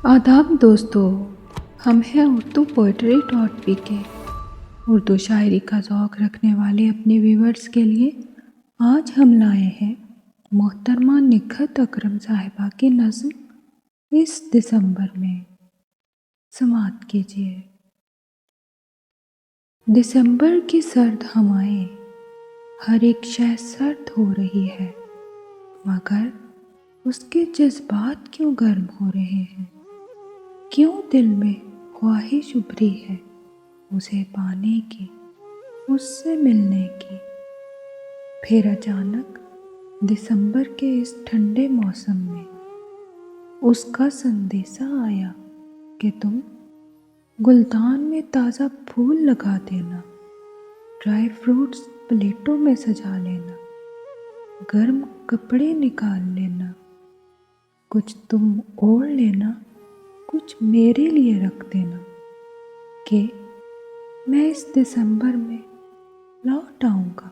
आदाब दोस्तों, हम हैं उर्दू poetry.pk। उर्दू शायरी का ज़ौक़ रखने वाले अपने व्यूवर्स के लिए आज हम लाए हैं मोहतरमा निखत अकरम साहिबा की नज़्म इस दिसंबर में। समाअत कीजिए। दिसंबर की सर्द हवाएं, हर एक शय सर्द हो रही है, मगर उसके जज्बात क्यों गर्म हो रहे हैं। क्यों दिल में ख्वाहिश उभरी है उसे पाने की, उससे मिलने की। फिर अचानक दिसंबर के इस ठंडे मौसम में उसका संदेशा आया कि तुम गुलदान में ताज़ा फूल लगा देना, ड्राई फ्रूट्स प्लेटों में सजा लेना, गर्म कपड़े निकाल लेना, कुछ तुम ओढ़ लेना, कुछ मेरे लिए रख देना कि मैं इस दिसंबर में लौट आऊँगा।